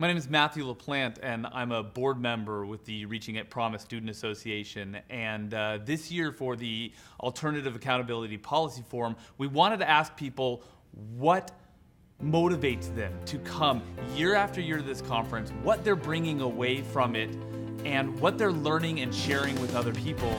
My name is Matthew LaPlante, and I'm a board member with the Reaching at Promise Student Association. And this year for the Alternative Accountability Policy Forum, we wanted to ask people what motivates them to come year after year to this conference, what they're bringing away from it, and what they're learning and sharing with other people.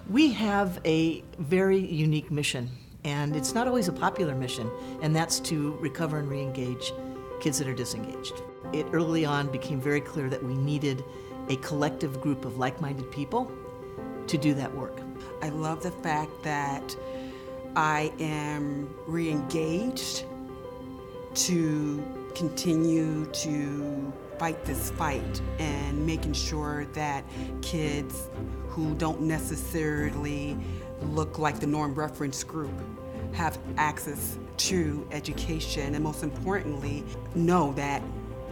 We have a very unique mission, and it's not always a popular mission, and that's to recover and re-engage kids that are disengaged. It early on became very clear that we needed a collective group of like-minded people to do that work. I love the fact that I am re-engaged to continue to fight this fight and making sure that kids who don't necessarily look like the norm reference group have access to education, and most importantly, know that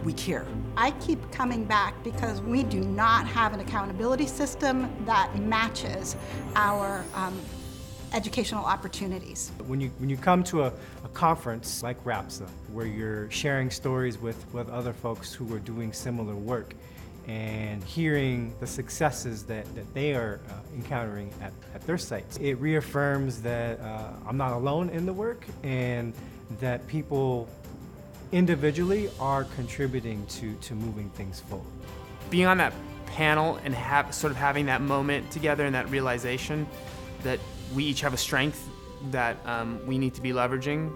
we care. I keep coming back because we do not have an accountability system that matches our educational opportunities. When you come to a conference like RAPSA, where you're sharing stories with other folks who are doing similar work, and hearing the successes that they are encountering at their sites, it reaffirms that I'm not alone in the work, and that people individually are contributing to moving things forward. Being on that panel and having that moment together and that realization that we each have a strength that we need to be leveraging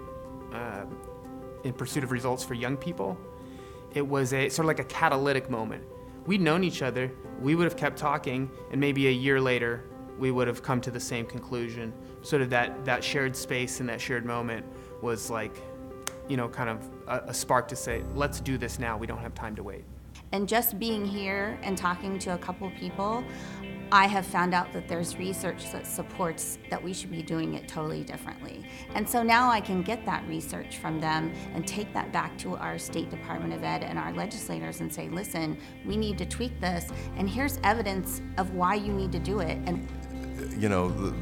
in pursuit of results for young people, it was sort of like a catalytic moment. We'd known each other, we would have kept talking, and maybe a year later, we would have come to the same conclusion. Sort of that shared space and that shared moment was like, kind of a spark to say, let's do this now, we don't have time to wait. And just being here and talking to a couple people, I have found out that there's research that supports that we should be doing it totally differently. And so now I can get that research from them and take that back to our State Department of Ed and our legislators and say, listen, we need to tweak this, and here's evidence of why you need to do it. And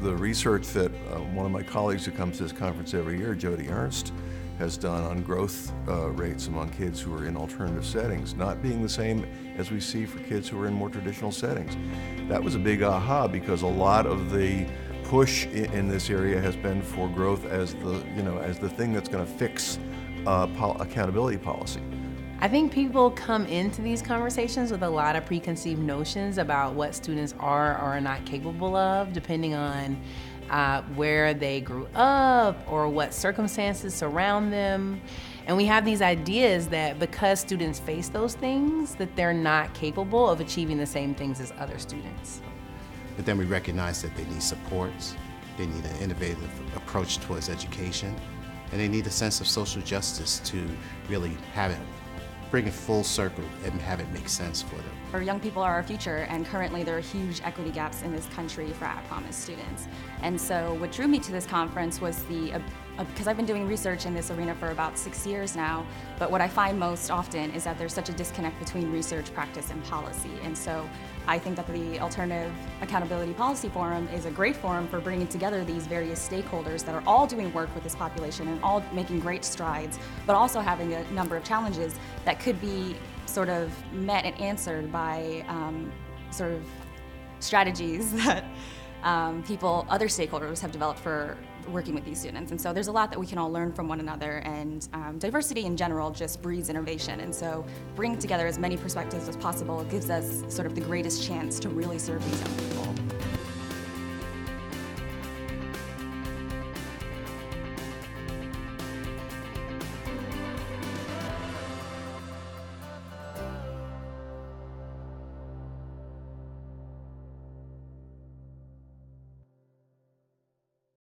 the research that one of my colleagues who comes to this conference every year, Jody Ernst, has done on growth rates among kids who are in alternative settings, not being the same as we see for kids who are in more traditional settings. That was a big aha, because a lot of the push in this area has been for growth as the thing that's going to fix accountability policy. I think people come into these conversations with a lot of preconceived notions about what students are or are not capable of, depending on where they grew up or what circumstances surround them. And we have these ideas that because students face those things, that they're not capable of achieving the same things as other students. But then we recognize that they need supports, they need an innovative approach towards education, and they need a sense of social justice to really have it, bring it full circle and have it make sense for them. Our young people are our future, and currently there are huge equity gaps in this country for at-promise students. And so what drew me to this conference was because I've been doing research in this arena for about 6 years now, but what I find most often is that there's such a disconnect between research, practice, and policy. And so I think that the Alternative Accountability Policy Forum is a great forum for bringing together these various stakeholders that are all doing work with this population and all making great strides, but also having a number of challenges that could be sort of met and answered by sort of strategies that other stakeholders have developed for working with these students. And so there's a lot that we can all learn from one another, and diversity in general just breeds innovation. And so bringing together as many perspectives as possible gives us sort of the greatest chance to really serve these young people.